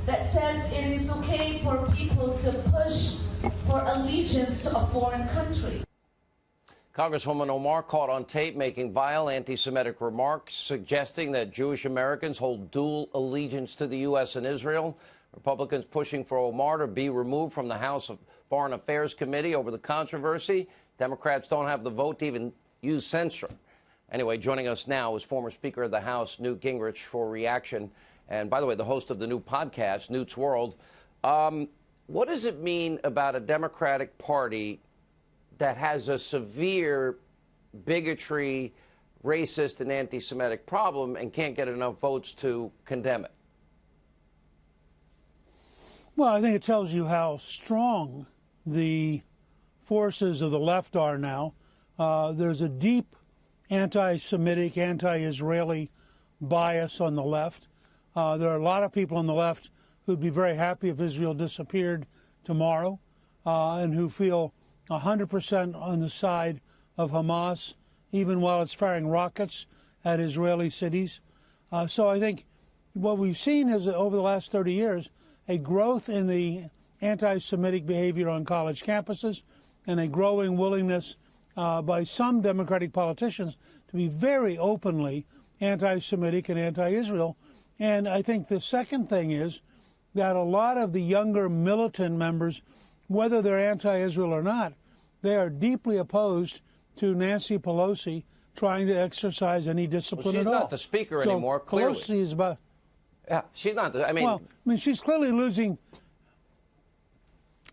that says it is okay for people to push for allegiance to a foreign country. Congresswoman Omar caught on tape making vile anti-Semitic remarks, suggesting that Jewish Americans hold dual allegiance to the U.S. and Israel. Republicans pushing for Omar to be removed from the House Foreign Affairs Committee over the controversy. Democrats don't have the vote to even use censure. Anyway, joining us now is former Speaker of the House, Newt Gingrich, for reaction. And by the way, the host of the new podcast, Newt's World. What does it mean about a Democratic Party that has a severe bigotry, racist, and anti-Semitic problem and can't get enough votes to condemn it? Well, I think it tells you how strong the forces of the left are now. There's a deep anti-Semitic, anti-Israeli bias on the left. There are a lot of people on the left who'd be very happy if Israel disappeared tomorrow and who feel 100% on the side of Hamas, even while it's firing rockets at Israeli cities. So I think what we've seen is, over the last 30 years, a growth in the anti-Semitic behavior on college campuses and a growing willingness by some Democratic politicians to be very openly anti-Semitic and anti-Israel. And I think the second thing is that a lot of the younger militant members, whether they're anti-Israel or not, they are deeply opposed to Nancy Pelosi trying to exercise any discipline at all. She's not the speaker anymore, clearly. Pelosi is about... Yeah, she's not. I mean, she's clearly losing.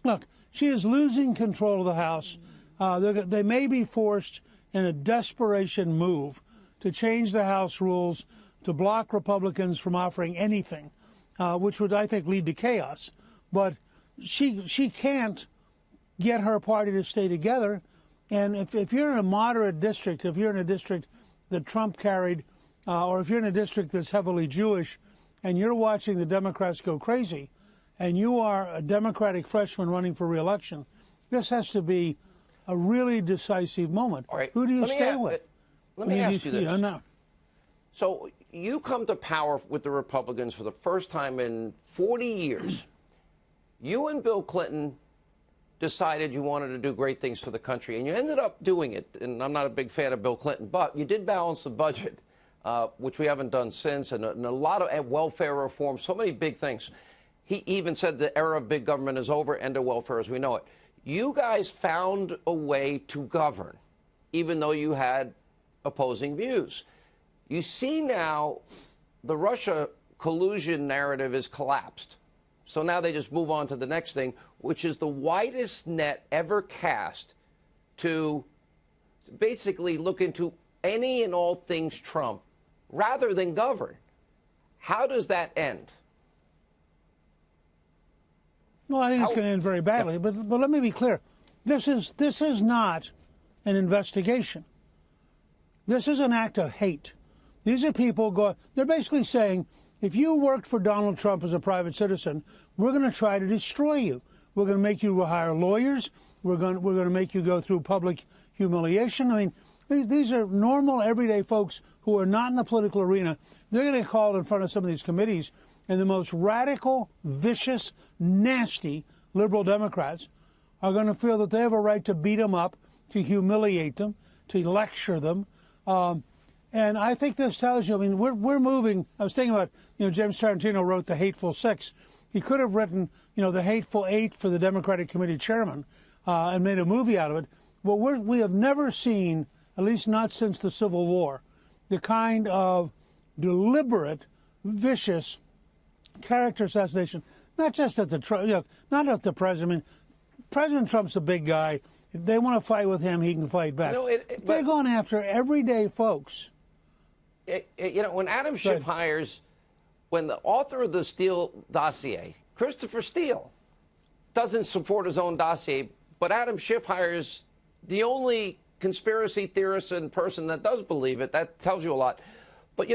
Look, she is losing control of the House. They may be forced in a desperation move to change the House rules to block Republicans from offering anything, which would, I think, lead to chaos. But she can't get her party to stay together. And if you're in a moderate district, if you're in a district that Trump carried, or if you're in a district that's heavily Jewish, and you're watching the Democrats go crazy, and you are a Democratic freshman running for re-election, this has to be a really decisive moment. All right. Who do you stay with? Let me ask you this. No. So you come to power with the Republicans for the first time in 40 years. You and Bill Clinton decided you wanted to do great things for the country, and you ended up doing it. And I'm not a big fan of Bill Clinton, but you did balance the budget, which we haven't done since, and a lot of welfare reform, so many big things. He even said the era of big government is over, end of welfare as we know it. You guys found a way to govern, even though you had opposing views. You see now the Russia collusion narrative is collapsed. So now they just move on to the next thing, which is the widest net ever cast to basically look into any and all things Trump rather than govern. How does that end? Well, I think it's going to end very badly. Yeah. But let me be clear. This is not an investigation. This is an act of hate. These are people they're basically saying, if you worked for Donald Trump as a private citizen, we're going to try to destroy you. We're going to make you hire lawyers. We're going to make you go through public humiliation. I mean, these are normal, everyday folks who are not in the political arena. They're going to get called in front of some of these committees, and the most radical, vicious, nasty liberal Democrats are going to feel that they have a right to beat them up, to humiliate them, to lecture them. And I think this tells you, I mean, we're moving. I was thinking about, James Tarantino wrote The Hateful Six. He could have written, The Hateful Eight for the Democratic Committee chairman and made a movie out of it. Well, we have never seen, at least not since the Civil War, the kind of deliberate, vicious character assassination, not just at not at the president. I mean, President Trump's a big guy. If they want to fight with him, he can fight back. They're going after everyday folks. When Adam Schiff hires, when the author of the Steele dossier, Christopher Steele, doesn't support his own dossier, but Adam Schiff hires the only conspiracy theorist and person that does believe it, that tells you a lot. But,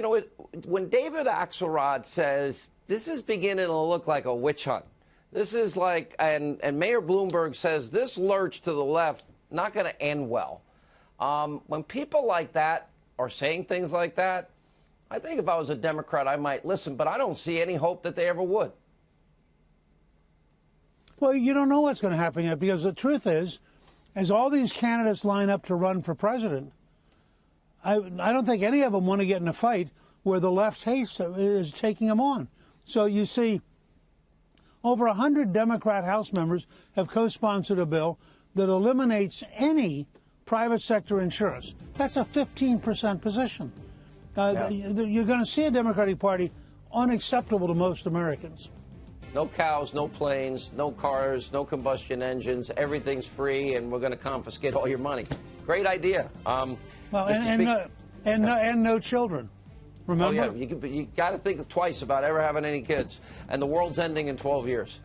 when David Axelrod says, this is beginning to look like a witch hunt, this is like, and Mayor Bloomberg says, this lurch to the left, not going to end well. When people like that are saying things like that, I think if I was a Democrat, I might listen, but I don't see any hope that they ever would. Well, you don't know what's going to happen yet, because the truth is, as all these candidates line up to run for president, I don't think any of them want to get in a fight where the left is taking them on. So you see, over 100 Democrat House members have co-sponsored a bill that eliminates any private sector insurance. That's a 15% position. You're going to see a Democratic Party unacceptable to most Americans. No cows, no planes, no cars, no combustion engines. Everything's free, and we're going to confiscate all your money. Great idea. Well, and no children. Remember? Oh, yeah. You got to think twice about ever having any kids. And the world's ending in 12 years.